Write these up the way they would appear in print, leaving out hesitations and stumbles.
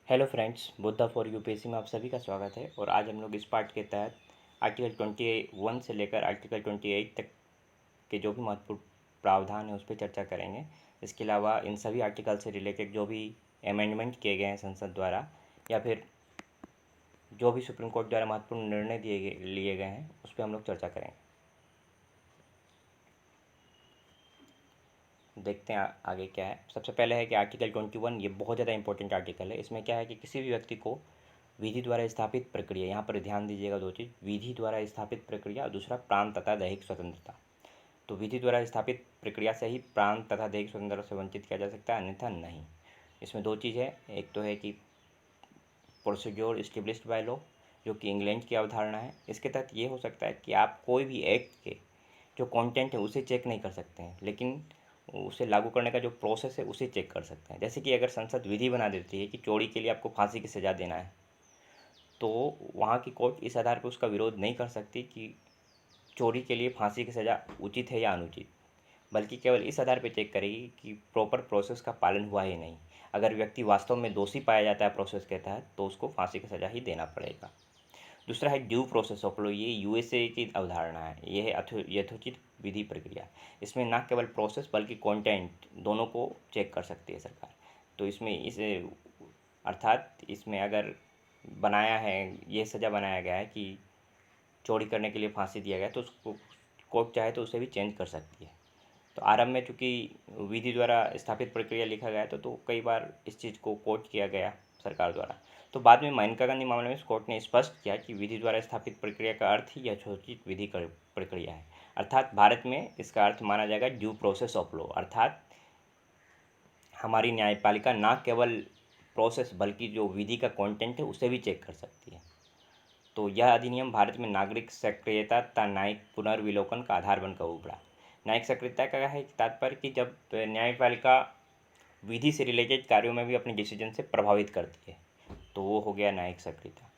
Hello friends, Buddha for UPSC में आप सभी का स्वागत है। और आज हम लोग इस पार्ट के तहत आर्टिकल 21 से लेकर आर्टिकल 28 तक के जो भी महत्वपूर्ण प्रावधान है उस पर चर्चा करेंगे। इसके अलावा इन सभी आर्टिकल से रिलेटेड जो भी अमेंडमेंट किए गए हैं संसद द्वारा या फिर जो भी सुप्रीम कोर्ट द्वारा महत्वपूर्ण निर्णय लिए गए हैं उस पर हम लोग चर्चा करेंगे। देखते हैं आगे क्या है। सबसे पहले है कि आर्टिकल 21 ये बहुत ज़्यादा इंपॉर्टेंट आर्टिकल है। इसमें क्या है कि किसी भी व्यक्ति को विधि द्वारा स्थापित प्रक्रिया, यहाँ पर ध्यान दीजिएगा दो चीज़, विधि द्वारा स्थापित प्रक्रिया और दूसरा प्राण तथा दैहिक स्वतंत्रता। तो विधि द्वारा स्थापित प्रक्रिया से ही प्राण तथा दैहिक स्वतंत्रता से वंचित किया जा सकता है, अन्यथा नहीं। इसमें दो चीज़ है, एक तो है कि प्रोसीड्योर इस्टेब्लिश्ड बाय लॉ, जो कि इंग्लैंड की अवधारणा है। इसके तहत ये हो सकता है कि आप कोई भी एक्ट के जो कंटेंट है उसे चेक नहीं कर सकते हैं, लेकिन उसे लागू करने का जो प्रोसेस है उसे चेक कर सकते हैं। जैसे कि अगर संसद विधि बना देती है कि चोरी के लिए आपको फांसी की सज़ा देना है, तो वहाँ की कोर्ट इस आधार पर उसका विरोध नहीं कर सकती कि चोरी के लिए फांसी की सज़ा उचित है या अनुचित, बल्कि केवल इस आधार पर चेक करेगी कि प्रॉपर प्रोसेस का पालन हुआ है नहीं। अगर व्यक्ति वास्तव में दोषी पाया जाता है प्रोसेस के तहत, तो उसको फांसी की सज़ा ही देना पड़ेगा। दूसरा है ड्यू प्रोसेस ऑफ लॉ, ये यूएसए की अवधारणा है। ये है यथोचित विधि प्रक्रिया। इसमें न केवल प्रोसेस बल्कि कंटेंट दोनों को चेक कर सकती है सरकार। तो इसमें अर्थात इसमें अगर बनाया है, ये सज़ा बनाया गया है कि चोरी करने के लिए फांसी दिया गया, तो उसको कोर्ट चाहे तो उसे भी चेंज कर सकती है। तो आरंभ में चूँकि विधि द्वारा स्थापित प्रक्रिया लिखा गया था, तो कई बार इस चीज़ को कोट किया गया सरकार द्वारा। तो बाद में मेनका गांधी मामले में इस कोर्ट ने स्पष्ट किया कि विधि द्वारा स्थापित प्रक्रिया का अर्थ ही यथोचित विधि प्रक्रिया है। अर्थात भारत में इसका अर्थ माना जाएगा ड्यू प्रोसेस ऑफ लॉ, अर्थात हमारी न्यायपालिका न केवल प्रोसेस बल्कि जो विधि का कंटेंट है उसे भी चेक कर सकती है। तो यह अधिनियम भारत में नागरिक सक्रियता तथा न्यायिक पुनर्विलोकन का आधार बनकर उभरा। न्यायिक सक्रियता का है तात्पर्य कि जब न्यायपालिका विधि से रिलेटेड कार्यों में भी अपने डिसीजन से प्रभावित करती है, तो वो हो गया न्यायिक सक्रियता।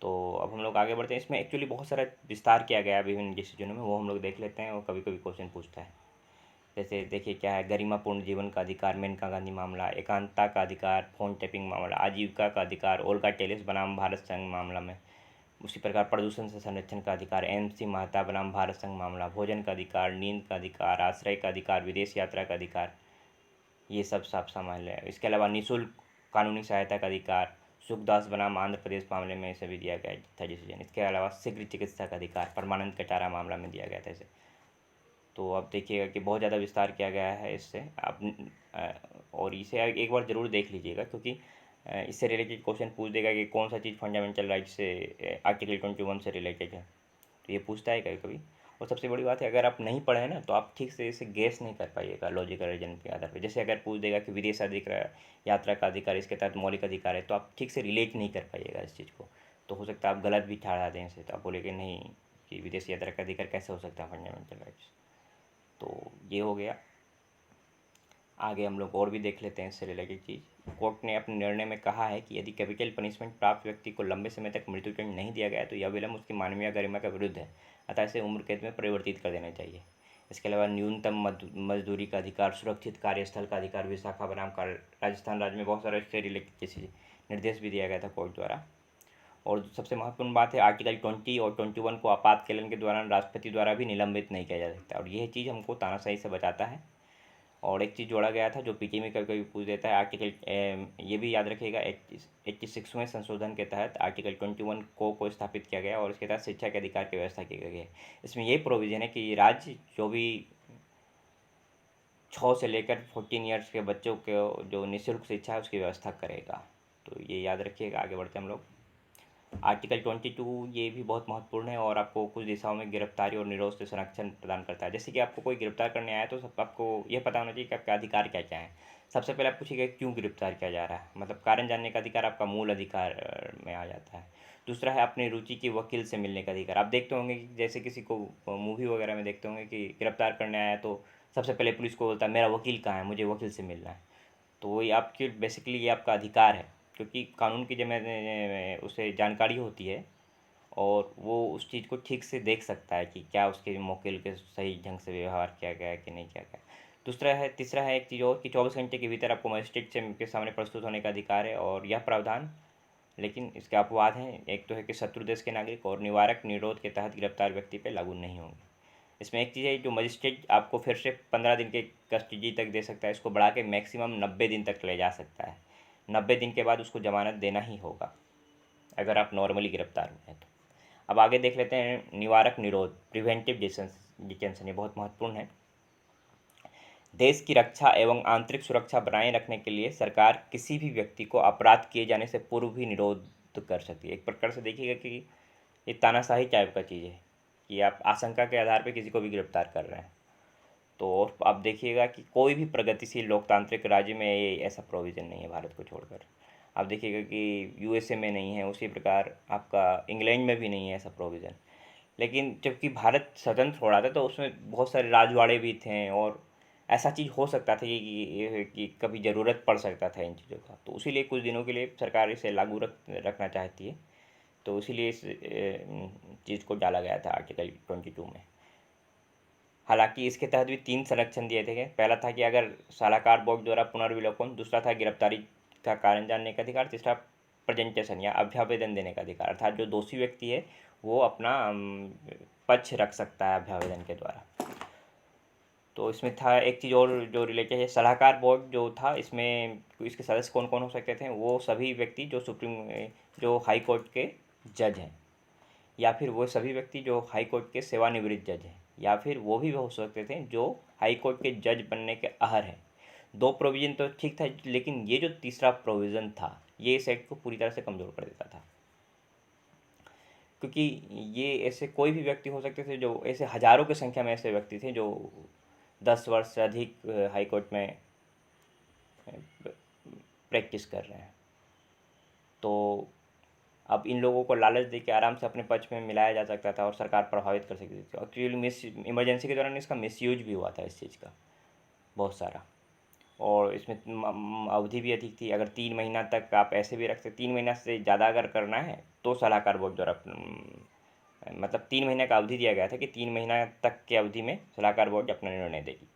तो अब हम लोग आगे बढ़ते हैं। इसमें एक्चुअली बहुत सारा विस्तार किया गया है विभिन्न डिसीजनों में, वो हम लोग देख लेते हैं। और कभी कभी क्वेश्चन पूछता है, जैसे देखिए क्या है, गरिमापूर्ण जीवन का अधिकार, मेनका गांधी मामला, एकांतता का अधिकार, फोन टैपिंग मामला, आजीविका का अधिकार, ओल्गा टेलिस बनाम भारत संघ मामला में। उसी प्रकार प्रदूषण से संरक्षण का अधिकार, एम.सी. मेहता बनाम भारत संघ मामला, भोजन का अधिकार, नींद का अधिकार, आश्रय का अधिकार, विदेश यात्रा का अधिकार, ये सब साफ सामान्य है। इसके अलावा निःशुल्क कानूनी सहायता का अधिकार, सुखदास बनाम आंध्र प्रदेश मामले में इसे भी दिया गया था डिसीजन। इसके अलावा शीघ्र चिकित्सा का अधिकार परमानंद कटारा मामला में दिया गया था इसे। तो अब देखिएगा कि बहुत ज़्यादा विस्तार किया गया है इससे। आप और इसे एक बार ज़रूर देख लीजिएगा, क्योंकि इससे रिलेटेड क्वेश्चन पूछ देगा कि कौन सा चीज़ फंडामेंटल राइट से आर्टिकल 21 से रिलेटेड है, तो ये पूछता है कभी कभी। और सबसे बड़ी बात है, अगर आप नहीं पढ़े हैं ना, तो आप ठीक से इसे गेस नहीं कर पाइएगा लॉजिकल रीजन के आधार पर। जैसे अगर पूछ देगा कि विदेश अधिकार यात्रा का अधिकार इसके तहत मौलिक अधिकार है, तो आप ठीक से रिलेट नहीं कर पाइएगा इस चीज़ को। तो हो सकता है आप गलत भी ठहरा दें इसे, तो आप बोलेंगे नहीं कि विदेश यात्रा का अधिकार कैसे हो सकता है फंडामेंटल राइट्स। तो ये हो गया। आगे हम लोग और भी देख लेते हैं इससे रिलेटेड चीज़। कोर्ट ने अपने निर्णय में कहा है कि यदि कैपिटल पनिशमेंट प्राप्त व्यक्ति को लंबे समय तक मृत्युदंड नहीं दिया गया तो यह विलंब उसकी मानवीय गरिमा का विरुद्ध है, अतः इसे उम्र कैद में परिवर्तित कर देना चाहिए। इसके अलावा न्यूनतम मजदूरी का अधिकार, सुरक्षित कार्यस्थल का अधिकार, विशाखा बनाम राजस्थान राज्य में बहुत सारे इससे रिलेटेड जैसे निर्देश भी दिया गया था कोर्ट द्वारा। और सबसे महत्वपूर्ण बात है, आर्टिकल 20 और 21 को आपातकालीन के दौरान राष्ट्रपति द्वारा भी निलंबित नहीं किया जा सकता, और यह चीज़ हमको तानाशाही से बचाता है। और एक चीज़ जोड़ा गया था जो पीटी में कभी कभी पूछ देता है, आर्टिकल ये भी याद रखिएगा, 86वें संशोधन के तहत आर्टिकल 21 को स्थापित किया गया और इसके तहत शिक्षा के अधिकार की व्यवस्था की गई है। इसमें यही प्रोविज़न है कि राज्य जो भी 6 से लेकर 14 ईयर्स के बच्चों को जो निःशुल्क शिक्षा है उसकी व्यवस्था करेगा। तो ये याद रखिएगा। आगे बढ़ते हम लोग। आर्टिकल 22 ये भी बहुत महत्वपूर्ण है और आपको कुछ दिशाओं में गिरफ्तारी और निरोध से संरक्षण प्रदान करता है। जैसे कि आपको कोई गिरफ्तार करने आया तो सब आपको यह पता होना चाहिए कि आपका अधिकार क्या क्या है। सबसे पहले आप पूछिएगा क्यों गिरफ्तार किया जा रहा है, मतलब कारण जानने का अधिकार आपका मूल अधिकार में आ जाता है। दूसरा है अपनी रुचि की वकील से मिलने का अधिकार। आप देखते होंगे कि जैसे किसी को मूवी वगैरह में देखते होंगे कि गिरफ्तार करने आया तो सबसे पहले पुलिस को बोलता है मेरा वकील कहाँ है, मुझे वकील से मिलना है। तो वही आपकी बेसिकली ये आपका अधिकार है, क्योंकि कानून की जब उसे जानकारी होती है और वो उस चीज़ को ठीक से देख सकता है कि क्या उसके वकील के सही ढंग से व्यवहार किया गया है कि नहीं किया गया। तीसरा है एक चीज़ और कि 24 घंटे के भीतर आपको मजिस्ट्रेट से के सामने प्रस्तुत होने का अधिकार है। और यह प्रावधान, लेकिन इसके अपवाद हैं। एक तो है कि शत्रु देश के नागरिक और निवारक निरोध के तहत गिरफ्तार व्यक्ति पर लागू नहीं होंगे। इसमें एक चीज़ है, जो मजिस्ट्रेट आपको फिर से 15 दिन के कस्टडी तक दे सकता है, इसको बढ़ा के मैक्सिमम 90 दिन तक ले जा सकता है। 90 दिन के बाद उसको जमानत देना ही होगा अगर आप नॉर्मली गिरफ्तार हुए हैं तो। अब आगे देख लेते हैं निवारक निरोध, प्रिवेंटिव डिटेंशन। ये बहुत महत्वपूर्ण है। देश की रक्षा एवं आंतरिक सुरक्षा बनाए रखने के लिए सरकार किसी भी व्यक्ति को अपराध किए जाने से पूर्व भी निरोध कर सकती है। एक प्रकार से देखिएगा कि ये तानाशाही टाइप का चीज़ है कि आप आशंका के आधार पर किसी को भी गिरफ्तार कर रहे हैं। तो और आप देखिएगा कि कोई भी प्रगतिशील लोकतांत्रिक राज्य में ये ऐसा प्रोविज़न नहीं है भारत को छोड़कर। आप देखिएगा कि यूएसए में नहीं है, उसी प्रकार आपका इंग्लैंड में भी नहीं है ऐसा प्रोविज़न। लेकिन जबकि भारत स्वतंत्र हो रहा था तो उसमें बहुत सारे राजवाड़े भी थे और ऐसा चीज़ हो सकता था कि कभी ज़रूरत पड़ सकता था इन चीज़ों का। तो इसीलिए कुछ दिनों के लिए सरकार इसे लागू रखना चाहती है। तो इसीलिए इस चीज़ को डाला गया था आर्टिकल 22 में। हालांकि इसके तहत भी 3 संरक्षण दिए थे। पहला था कि अगर सलाहकार बोर्ड द्वारा पुनर्विलोकन, दूसरा था गिरफ्तारी का कारण जानने का अधिकार, तीसरा प्रेजेंटेशन या अभ्यावेदन देने का अधिकार। अर्थात जो दोषी व्यक्ति है वो अपना पक्ष रख सकता है अभ्यावेदन के द्वारा। तो इसमें था एक चीज़ और जो रिलेटेड है, सलाहकार बोर्ड जो था, इसमें इसके सदस्य कौन कौन हो सकते थे? वो सभी व्यक्ति जो हाई कोर्ट के जज हैं, या फिर वो सभी व्यक्ति जो हाई कोर्ट के सेवानिवृत्त जज हैं, या फिर वो भी हो सकते थे जो हाई कोर्ट के जज बनने के अहर हैं। 2 प्रोविज़न तो ठीक था, लेकिन ये जो तीसरा प्रोविज़न था ये इस एक्ट को पूरी तरह से कमज़ोर कर देता था। क्योंकि ये ऐसे कोई भी व्यक्ति हो सकते थे, जो ऐसे हज़ारों की संख्या में ऐसे व्यक्ति थे जो 10 वर्ष से अधिक हाई कोर्ट में प्रैक्टिस कर रहे हैं। तो अब इन लोगों को लालच देके आराम से अपने पक्ष में मिलाया जा सकता था और सरकार प्रभावित कर सकती थी। एक्चुअली इमरजेंसी के दौरान इसका मिसयूज भी हुआ था इस चीज़ का बहुत सारा। और इसमें अवधि भी अधिक थी। अगर 3 महीना तक आप ऐसे भी रख सकते, 3 महीना से ज़्यादा अगर करना है तो सलाहकार बोर्ड द्वारा मतलब 3 महीने का अवधि दिया गया था कि 3 महीना तक की अवधि में सलाहकार बोर्ड अपना निर्णय देगी।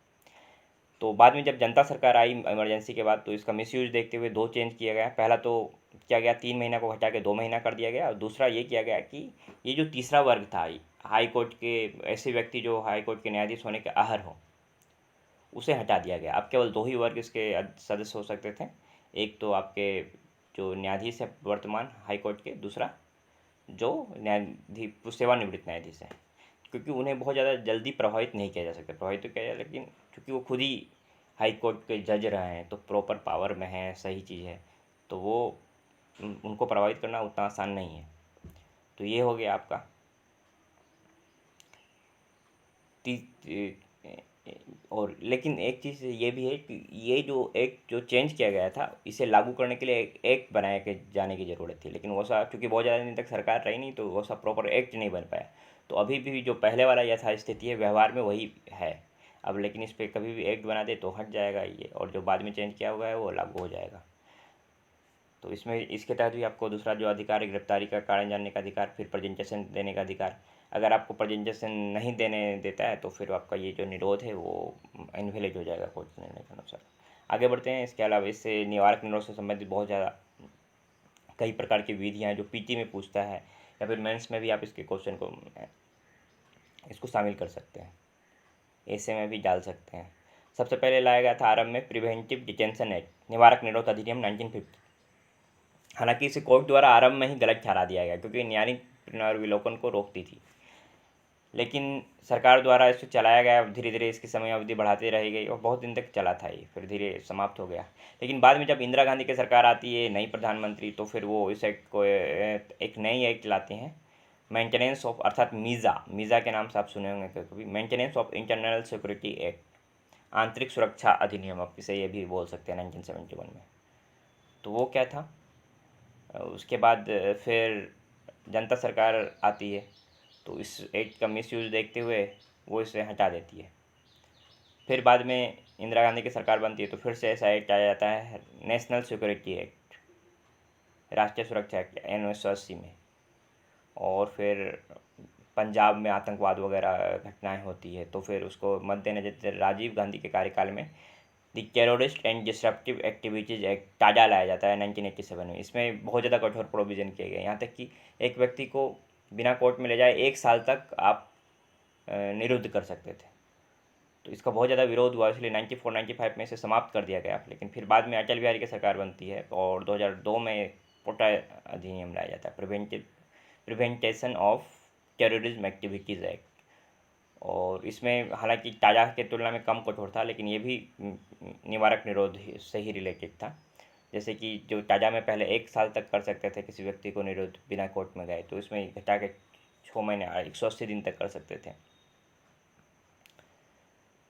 तो बाद में जब जनता सरकार आई इमरजेंसी के बाद, तो इसका मिसयूज देखते हुए 2 चेंज किया गया। पहला तो किया गया 3 महीना को हटा के 2 महीना कर दिया गया, और दूसरा ये किया गया कि ये जो तीसरा वर्ग था हाई कोर्ट के ऐसे व्यक्ति जो हाई कोर्ट के न्यायाधीश होने के अहर हों, उसे हटा दिया गया। अब केवल 2 ही वर्ग इसके सदस्य हो सकते थे। एक तो आपके जो न्यायाधीश है वर्तमान हाई कोर्ट के, दूसरा जो न्यायाधीश सेवानिवृत्त न्यायाधीश हैं, क्योंकि उन्हें बहुत ज़्यादा जल्दी प्रभावित नहीं किया जा सकता। प्रभावित तो किया जाए, लेकिन क्योंकि वो खुद ही हाई कोर्ट के जज रहे हैं तो प्रॉपर पावर में है, सही चीज़ है, तो वो उनको प्रभावित करना उतना आसान नहीं है। तो ये हो गया आपका और लेकिन एक चीज़ ये भी है कि ये जो चेंज किया गया था, इसे लागू करने के लिए एक एक्ट बनाया के जाने की ज़रूरत थी। लेकिन वो सा क्योंकि बहुत ज़्यादा दिन तक सरकार रही नहीं, तो वो सा प्रॉपर एक्ट नहीं बन पाया। तो अभी भी जो पहले वाला यथास्थिति है व्यवहार में वही है अब, लेकिन इस पर कभी भी एक्ट बना दे तो हट जाएगा ये, और जो बाद में चेंज किया हुआ है वो लागू हो जाएगा। तो इसमें इसके तहत भी आपको दूसरा जो अधिकार है, गिरफ्तारी का कारण जानने का अधिकार, फिर प्रेजेंटेशन देने का अधिकार। अगर आपको प्रेजेंटेशन नहीं देने देता है तो फिर आपका ये जो निरोध है वो इनवैलिड हो जाएगा कोर्ट के निर्णय के अनुसार। आगे बढ़ते हैं। इसके अलावा इससे निवारक निरोध से संबंधित बहुत ज़्यादा कई प्रकार की विधियाँ हैं जो पीटी में पूछता है, या फिर मेंस में भी आप इसके क्वेश्चन को इसको शामिल कर सकते हैं, ऐसे में भी डाल सकते हैं। सबसे पहले लाया गया था आरंभ में प्रिवेंटिव डिटेंशन एक्ट, निवारक निरोध अधिनियम 1950। हालांकि इसे कोर्ट द्वारा आरंभ में ही गलत ठहरा दिया गया क्योंकि न्यायिक पुनर्विलोकन को रोकती थी, लेकिन सरकार द्वारा इसे चलाया गया। धीरे धीरे इसकी समय अवधि बढ़ाते रही गई और बहुत दिन तक चला था ये, फिर धीरे समाप्त हो गया। लेकिन बाद में जब इंदिरा गांधी की सरकार आती है, नई प्रधानमंत्री, तो फिर वो इस एक्ट को एक नई एक्ट लाते हैं, मेंटेनेंस ऑफ, अर्थात मीज़ा के नाम से आप सुने होंगे कभी, maintenance of internal security act, आंतरिक सुरक्षा अधिनियम आप इसे ये भी बोल सकते हैं, 1971 में। तो वो क्या था, उसके बाद फिर जनता सरकार आती है, तो इस एक्ट का मिसयूज देखते हुए वो इसे हटा देती है। फिर बाद में इंदिरा गांधी की सरकार बनती है तो फिर से ऐसा एक्ट आ जाता है, नेशनल सिक्योरिटी एक्ट, राष्ट्रीय सुरक्षा एक्ट 1980 में। और फिर पंजाब में आतंकवाद वगैरह घटनाएं होती है, तो फिर उसको मद्देनजर राजीव गांधी के कार्यकाल में the terrorist and disruptive activities act ताज़ा लाया जाता है 1987 में। इसमें बहुत ज़्यादा कठोर प्रोविज़न किए गए, यहाँ तक कि एक व्यक्ति को बिना कोर्ट में ले जाए 1 साल तक आप निरुद्ध कर सकते थे। तो इसका बहुत ज़्यादा विरोध हुआ, इसलिए 94-95 में इसे समाप्त कर दिया गया। लेकिन फिर बाद में अटल बिहारी की सरकार बनती है और 2002 में पोटा अधिनियम लाया जाता है, prevention of terrorism activities act. और इसमें हालांकि ताज़ा के तुलना में कम कठोर था, लेकिन ये भी निवारक निरोध से ही रिलेटेड था। जैसे कि जो ताज़ा में पहले 1 साल तक कर सकते थे किसी व्यक्ति को निरोध बिना कोर्ट में गए, तो इसमें घटा के 6 महीने 180 दिन तक कर सकते थे।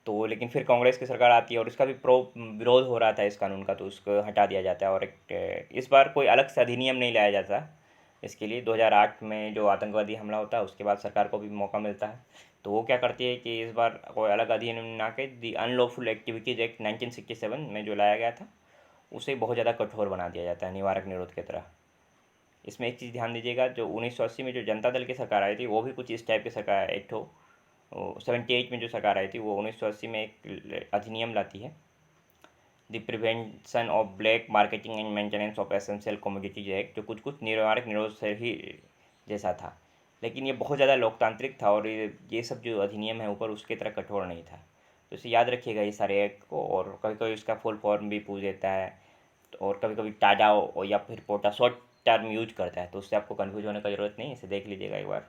तो लेकिन फिर कांग्रेस की सरकार आती है और इसका भी विरोध हो रहा था इस कानून का, तो उसको हटा दिया जाता है। और एक इस बार कोई अलग से अधिनियम नहीं लाया जाता इसके लिए। 2008 में जो आतंकवादी हमला होता है उसके बाद सरकार को भी मौका मिलता है, तो वो क्या करती है कि इस बार कोई अलग अधिनियम ना के दी अनलॉफुल एक्टिविटीज़ एक्ट 1967 में जो लाया गया था उसे बहुत ज़्यादा कठोर बना दिया जाता है, निवारक निरोध की तरह। इसमें एक चीज़ ध्यान दीजिएगा, जो 1980 में जो जनता दल की सरकार आई थी वो भी कुछ इस टाइप की सरकार, एक ठो 78 में जो सरकार आई थी वो 1980 में एक अधिनियम लाती है, the prevention of black marketing and maintenance of essential commodities act, जो कुछ निवारक निरोध से ही जैसा था। लेकिन ये बहुत ज़्यादा लोकतांत्रिक था और ये सब जो अधिनियम है ऊपर उसकी तरह कठोर नहीं था। तो इसे याद रखिएगा ये सारे एक्ट को। और कभी कभी इसका फुल फॉर्म भी पूछ देता है, और कभी कभी टाटा या फिर पोटा शॉर्ट टर्म यूज करता है, तो उससे आपको कन्फ्यूज होने का ज़रूरत नहीं, इसे देख लीजिएगा एक बार।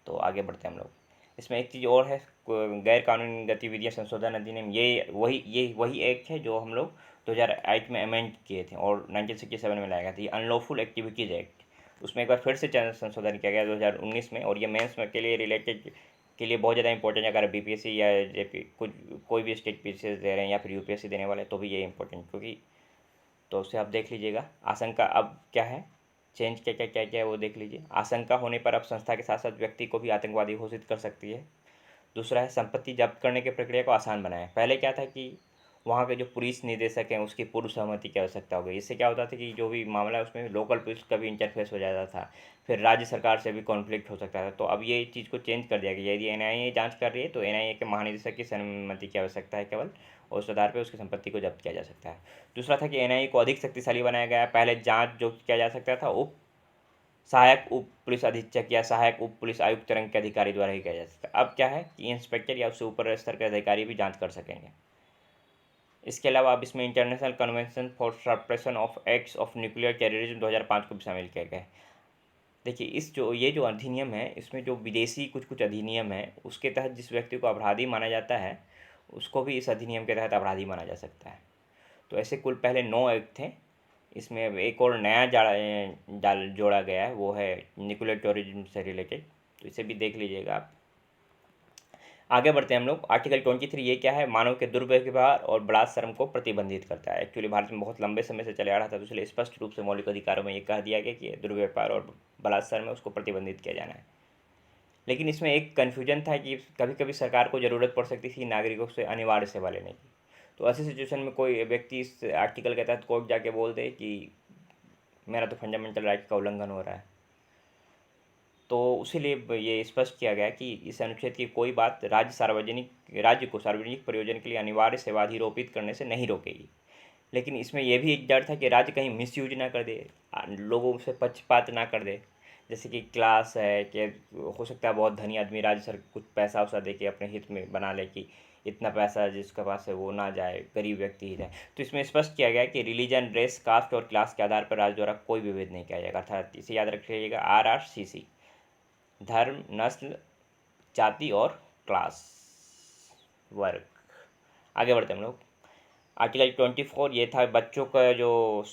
तो आगे बढ़ते हैं हम लोग। इसमें एक चीज़ और है, गैर कानूनी गतिविधियाँ संशोधन अधिनियम, ये वही एक्ट है जो हम लोग 2008 में अमेंड किए थे और 1967 में लाया गया था, ये अनलॉफुल एक्टिविटीज़ एक्ट। उसमें एक बार फिर से संशोधन किया गया 2019 में, और ये मेंस में के लिए रिलेटेड के लिए बहुत ज़्यादा इंपॉर्टेंट है। अगर बीपीएससी या जेपी कुछ कोई भी स्टेट पीसीएस दे रहे हैं या फिर यूपीएससी देने वाले, तो भी ये इंपॉर्टेंट, क्योंकि तो उसे आप देख लीजिएगा। आशंका अब क्या है, चेंज क्या है वो देख लीजिए। आशंका होने पर अब संस्था के साथ साथ व्यक्ति को भी आतंकवादी घोषित कर सकती है। दूसरा है संपत्ति जब्त करने की प्रक्रिया को आसान बनाएं। पहले क्या था कि वहाँ के जो पुलिस निदेशक हैं उसकी पूर्व सहमति की आवश्यकता हो गई। इससे क्या होता था कि जो भी मामला है उसमें लोकल पुलिस का भी इंटरफेस हो जाता था, फिर राज्य सरकार से भी कॉन्फ्लिक्ट हो सकता था। तो अब ये चीज़ को चेंज कर दिया गया, यदि एनआईए जांच कर रही है तो एनआईए के महानिदेशक की सहमति की आवश्यकता है केवल, और उस आधार पर उसकी संपत्ति को जब्त किया जा सकता है। दूसरा था कि एनआईए को अधिक शक्तिशाली बनाया गया है। पहले जाँच जो किया जा सकता था सहायक उप पुलिस अधीक्षक या सहायक उप पुलिस आयुक्त रंग के अधिकारी द्वारा ही किया जा सकता है। अब क्या है कि इंस्पेक्टर या उससे ऊपर स्तर के अधिकारी भी जांच कर सकेंगे। इसके अलावा अब इसमें international convention for suppression of acts of nuclear terrorism 2005 को भी शामिल किया गया है। देखिए ये जो अधिनियम है, इसमें जो विदेशी कुछ अधिनियम है उसके तहत जिस व्यक्ति को अपराधी माना जाता है उसको भी इस अधिनियम के तहत अपराधी माना जा सकता है। तो ऐसे कुल पहले 9 एक्ट थे, इसमें अब एक और नया जोड़ा गया है, वो है न्यूक्लियर टेररिज्म से रिलेटेड, तो इसे भी देख लीजिएगा आप। आगे बढ़ते हैं हम लोग। आर्टिकल 23 ये क्या है, मानव के दुर्व्यवहार और बलात्सर्म को प्रतिबंधित करता है। एक्चुअली भारत में बहुत लंबे समय से चले आ रहा था, तो इसलिए स्पष्ट रूप से मौलिक अधिकारों में ये कह दिया गया कि दुर्व्यवहार और बलात्सर्म में उसको प्रतिबंधित किया जाना है। लेकिन इसमें एक कन्फ्यूजन था कि कभी कभी सरकार को ज़रूरत पड़ सकती थी नागरिकों से अनिवार्य सेवा लेने की। तो ऐसी सिचुएशन में कोई व्यक्ति इस आर्टिकल के तहत कोर्ट जाके बोल दे कि मेरा तो फंडामेंटल राइट का उल्लंघन हो रहा है, तो इसीलिए ये स्पष्ट किया गया कि इस अनुच्छेद की कोई बात राज्य को सार्वजनिक प्रयोजन के लिए अनिवार्य सेवा अधिरोपित करने से नहीं रोकेगी। लेकिन इसमें यह भी एक डर था कि राज्य कहीं मिसयूज ना कर दे, लोगों से पक्षपात ना कर दे। जैसे कि क्लास है कि हो सकता है बहुत धनी आदमी राज्य सर कुछ पैसा वैसा दे के अपने हित में बना ले कि इतना पैसा जिसके पास है वो ना जाए, गरीब व्यक्ति ही जाए। तो इसमें स्पष्ट किया गया कि रिलीजन, रेस, कास्ट और क्लास के आधार पर राज्य द्वारा कोई विभेद नहीं किया जाएगा। अर्थात इसे याद रखिएगा, RRCC, धर्म, नस्ल, जाति और क्लास, वर्ग। आगे बढ़ते हैं हम लोग। आर्टिकल 24 ये था बच्चों का जो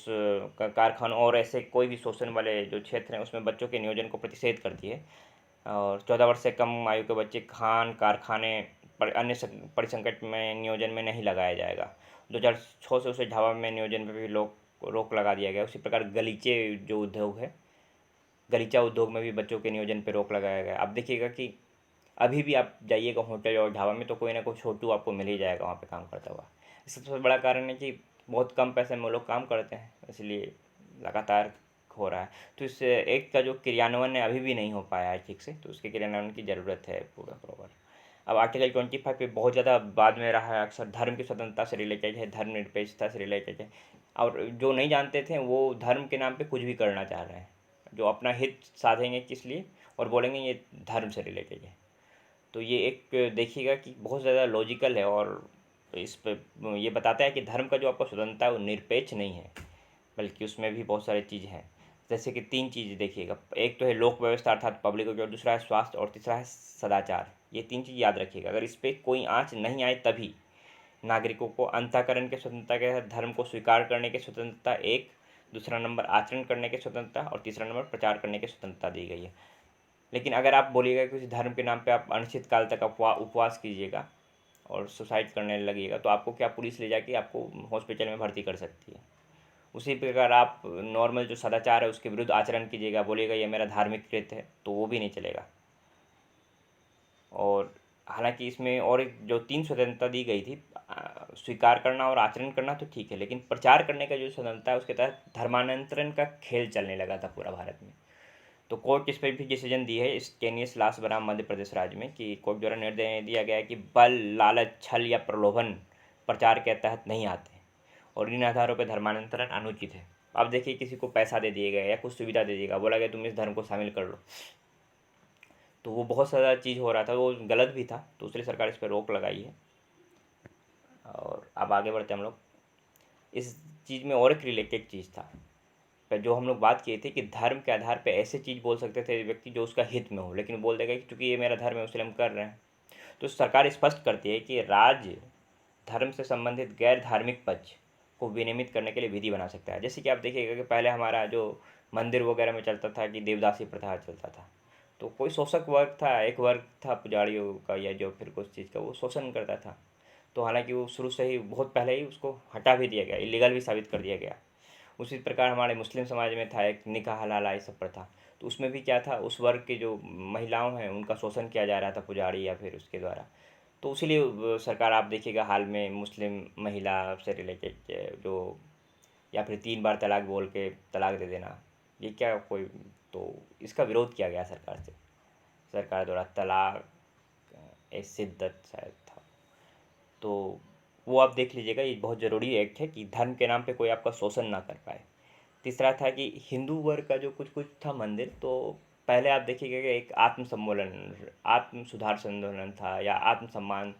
कारखानों और ऐसे कोई भी शोषण वाले जो क्षेत्र हैं उसमें बच्चों के नियोजन को प्रतिषेध करती है। और 14 वर्ष से कम आयु के बच्चे खान कारखाने पर अन्य परिसंकट में नियोजन में नहीं लगाया जाएगा। 2006 से उसे ढाबा में नियोजन पर भी रोक लगा दिया गया। उसी प्रकार गलीचे जो उद्योग है, गलीचा उद्योग में भी बच्चों के नियोजन पर रोक लगाया गया। आप देखिएगा कि अभी भी आप जाइएगा होटल और ढाबा में तो कोई ना कोई छोटू आपको मिल ही जाएगा वहाँ पे काम करता हुआ। इसका सबसे बड़ा कारण है कि बहुत कम पैसे में वो लोग काम करते हैं, इसलिए लगातार हो रहा है। तो इस एक्ट का जो क्रियान्वयन है अभी भी नहीं हो पाया है ठीक से, तो उसके क्रियान्वयन की ज़रूरत है पूरा प्रॉपर। अब आर्टिकल 25 पे बहुत ज़्यादा बाद में रहा है, अक्सर धर्म की स्वतंत्रता से रिलेटेड है, धर्मनिरपेक्षता से रिलेटेड है, और जो नहीं जानते थे वो धर्म के नाम पे कुछ भी करना चाह रहे हैं, जो अपना हित साधेंगे किस लिए और बोलेंगे ये धर्म से रिलेटेड है। तो ये एक देखिएगा कि बहुत ज़्यादा लॉजिकल है, और इस पे ये बताता है कि धर्म का जो आपका स्वतंत्रता है वो निरपेक्ष नहीं है, बल्कि उसमें भी बहुत सारी चीज़ हैं। जैसे कि 3 चीज़ देखिएगा, एक तो है लोक व्यवस्था अर्थात पब्लिक ऑर्डर, दूसरा है स्वास्थ्य, और तीसरा है सदाचार। ये 3 चीज़ याद रखिएगा। अगर इस पे कोई आँच नहीं आए तभी नागरिकों को अंतःकरण के स्वतंत्रता के साथ धर्म को स्वीकार करने की स्वतंत्रता एक, दूसरा नंबर आचरण करने की स्वतंत्रता, और तीसरा नंबर प्रचार करने की स्वतंत्रता दी गई है। लेकिन अगर आप बोलिएगा कि किसी धर्म के नाम पे आप अनिश्चित काल तक उपवास कीजिएगा और सुसाइड करने लगिएगा, तो आपको क्या पुलिस ले जाके आपको हॉस्पिटल में भर्ती कर सकती है। उसी प्रकार आप नॉर्मल जो सदाचार है उसके विरुद्ध आचरण कीजिएगा, बोलिएगा ये मेरा धार्मिक कृत्य है, तो वो भी नहीं चलेगा। और हालांकि इसमें और एक जो 3 स्वतंत्रता दी गई थी, स्वीकार करना और आचरण करना तो ठीक है, लेकिन प्रचार करने का जो स्वतंत्रता है उसके तहत धर्मांतरण का खेल चलने लगा था पूरा भारत में। तो कोर्ट इस पर भी डिसीजन दी है, इस केनियस लास बनाम मध्य प्रदेश राज्य में, कि कोर्ट द्वारा निर्णय दिया गया है कि बल, लालच, छल या प्रलोभन प्रचार के तहत नहीं आते, और इन आधारों पर धर्मांतरण अनुचित है। अब देखिए किसी को पैसा दे दिया गया या कुछ सुविधा दे दिएगा, बोला गया तुम इस धर्म को शामिल कर लो, तो वो बहुत सारा चीज़ हो रहा था, वो गलत भी था, तो इसलिए सरकार इस पर रोक लगाई है। और अब आगे बढ़ते हम लोग, इस चीज़ में और एक रिलेटेड चीज़ था, पर जो हम लोग बात किए थे कि धर्म के आधार पे ऐसे चीज़ बोल सकते थे व्यक्ति जो उसका हित में हो, लेकिन बोल देगा कि चूंकि ये मेरा धर्म है इसलिए हम कर रहे हैं। तो सरकार स्पष्ट करती है कि राज्य धर्म से संबंधित गैर धार्मिक पक्ष को विनियमित करने के लिए विधि बना सकता है। जैसे कि आप देखिएगा कि पहले हमारा जो मंदिर वगैरह में चलता था कि देवदासी प्रथा चलता था, तो कोई शोषक वर्ग था, एक वर्ग था पुजारियों का या जो फिर कुछ चीज़ का, वो शोषण करता था। तो हालांकि वो शुरू से ही बहुत पहले ही उसको हटा भी दिया गया, इलीगल भी साबित कर दिया गया। उसी प्रकार हमारे मुस्लिम समाज में था एक निकाह हलाला ये सब प्रथा, तो उसमें भी क्या था, उस वर्ग के जो महिलाओं हैं उनका शोषण किया जा रहा था पुजारी या फिर उसके द्वारा। तो इसीलिए सरकार आप देखिएगा हाल में मुस्लिम महिला से रिलेटेड जो, या फिर 3 बार तलाक बोल के तलाक दे देना, ये क्या कोई, तो इसका विरोध किया गया सरकार से, सरकार द्वारा तलाक ए शिद्दत शायद था। तो वो आप देख लीजिएगा, ये बहुत ज़रूरी एक्ट है कि धर्म के नाम पे कोई आपका शोषण ना कर पाए। तीसरा था कि हिंदू वर्ग का जो कुछ कुछ था मंदिर, तो पहले आप देखिएगा कि एक आत्म सम्मोलन, आत्म सुधार आंदोलन था या आत्म सम्मान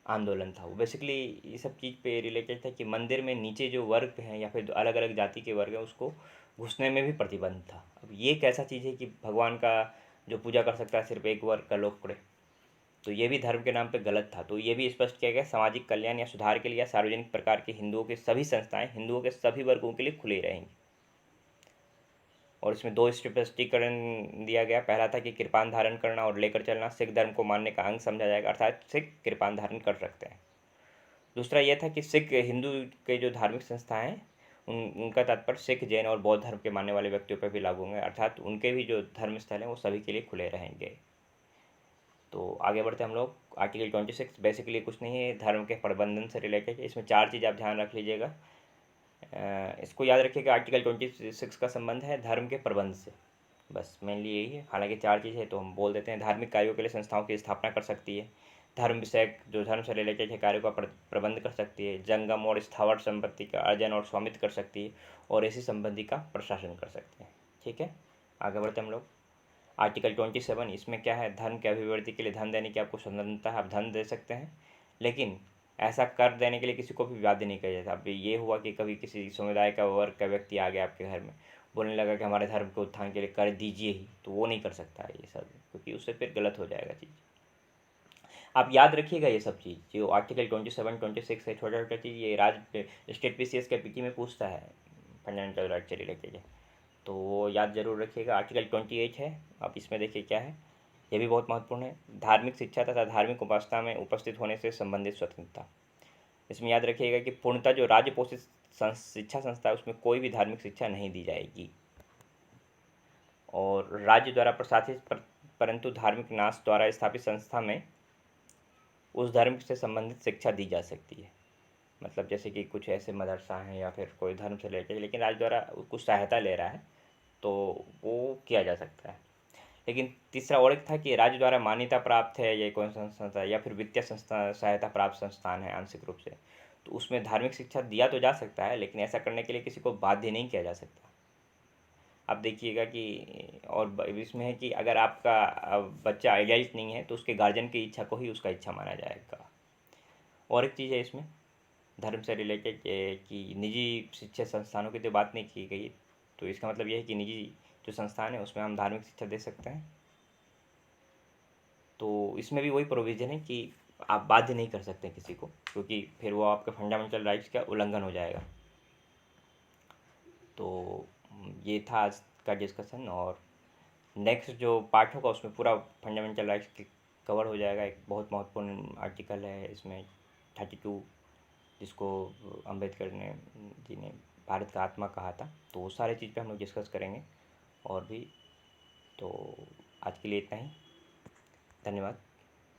आंदोलन था। वो बेसिकली ये सब चीज़ पे रिलेटेड था कि मंदिर में नीचे जो वर्ग हैं या फिर अलग अलग जाति के वर्ग हैं उसको घुसने में भी प्रतिबंध था। अब ये कैसा चीज़ है कि भगवान का जो पूजा कर सकता है सिर्फ एक वर्ग का लोग पड़े, तो ये भी धर्म के नाम पे गलत था। तो ये भी स्पष्ट किया गया, सामाजिक कल्याण या सुधार के लिए या सार्वजनिक प्रकार के हिंदुओं के सभी संस्थाएं हिंदुओं के सभी वर्गों के लिए खुली रहेंगी। और इसमें 2 स्पष्टीकरण दिया गया। पहला था कि कृपान धारण करना और लेकर चलना सिख धर्म को मानने का अंग समझा जाएगा, अर्थात सिख कृपान धारण कर सकते हैं। दूसरा यह था कि सिख हिंदू के जो धार्मिक संस्थाएं हैं उनका तात्पर्य सिख, जैन और बौद्ध धर्म के मानने वाले व्यक्तियों पर भी लागू होंगे, अर्थात उनके भी जो धर्म स्थल हैं वो सभी के लिए खुले रहेंगे। तो आगे बढ़ते हम लोग, आर्टिकल 26 बेसिकली कुछ नहीं है, धर्म के प्रबंधन से रिलेटेड है। इसमें 4 चीज़ आप ध्यान रख लीजिएगा, इसको याद रखिएगा। आर्टिकल 26 का संबंध है धर्म के प्रबंध से, बस मेनली यही है। हालांकि 4 चीज़ है तो हम बोल देते हैं। धार्मिक कार्यों के लिए संस्थाओं की स्थापना कर सकती है, धर्म विषयक जो धर्म से रिलेटेड है कार्यों का प्रबंध कर सकती है, जंगम और स्थावर संपत्ति का अर्जन और स्वामित्व कर सकती है, और ऐसी संबंधी का प्रशासन कर सकते हैं। ठीक है, आगे बढ़ते हम लोग। आर्टिकल 27, इसमें क्या है, धर्म के अभिवृद्धि के लिए धन देने की आपको स्वतंत्रता है, आप धन दे सकते हैं, लेकिन ऐसा कर देने के लिए किसी को भी बाध्य नहीं किया जाता। अब ये हुआ कि कभी किसी समुदाय का वर्ग का व्यक्ति आ गया आपके घर में, बोलने लगा कि हमारे धर्म के उत्थान के लिए कर दीजिए ही, तो वो नहीं कर सकता है ये सब, क्योंकि उससे फिर गलत हो जाएगा चीज़। आप याद रखिएगा ये सब चीज़, जो आर्टिकल 27, 26 है, छोटा छोटा चीज़, ये राज्य स्टेट PCS के पीटी में पूछता है, फंडामेंटल राइट से रिलेटेड है, तो वो याद जरूर रखिएगा। आर्टिकल 28 है, आप इसमें देखिए क्या है, ये भी बहुत महत्वपूर्ण है, धार्मिक शिक्षा तथा धार्मिक उपासना में उपस्थित होने से संबंधित स्वतंत्रता। इसमें याद रखिएगा कि पूर्णतः जो राज्य पोषित शिक्षा संस्था है उसमें कोई भी धार्मिक शिक्षा नहीं दी जाएगी, और राज्य द्वारा प्रशासित परंतु धार्मिक नाश द्वारा स्थापित संस्था में उस धर्म से संबंधित शिक्षा दी जा सकती है। मतलब जैसे कि कुछ ऐसे मदरसा हैं या फिर कोई धर्म से रिलेटेड, लेकिन राज्य द्वारा कुछ सहायता ले रहा है, तो वो किया जा सकता है। लेकिन तीसरा और एक था कि राज्य द्वारा मान्यता प्राप्त है ये कौन सा संस्था है या फिर वित्तीय संस्था सहायता प्राप्त संस्थान है आंशिक रूप से, तो उसमें धार्मिक शिक्षा दिया तो जा सकता है, लेकिन ऐसा करने के लिए किसी को बाध्य नहीं किया जा सकता। आप देखिएगा कि और इसमें है कि अगर आपका बच्चा आइडियलिस्ट नहीं है तो उसके गार्जियन की इच्छा को ही उसका इच्छा माना जाएगा। और एक चीज़ है इसमें धर्म से रिलेटेड कि निजी शिक्षा संस्थानों की तो बात नहीं की गई, तो इसका मतलब यह है कि निजी जो संस्थान है उसमें हम धार्मिक शिक्षा दे सकते हैं। तो इसमें भी वही प्रोविज़न है कि आप बाध्य नहीं कर सकते किसी को, क्योंकि फिर वो आपके फंडामेंटल राइट्स का उल्लंघन हो जाएगा। तो ये था आज का डिस्कशन, और नेक्स्ट जो पार्ट होगा उसमें पूरा फंडामेंटल राइट्स कवर हो जाएगा। एक बहुत महत्वपूर्ण आर्टिकल है इसमें 32, जिसको अम्बेडकर ने जी ने भारत का आत्मा कहा था, तो वो सारे चीज़ पे हम लोग डिस्कस करेंगे और भी। तो आज के लिए इतना ही, धन्यवाद।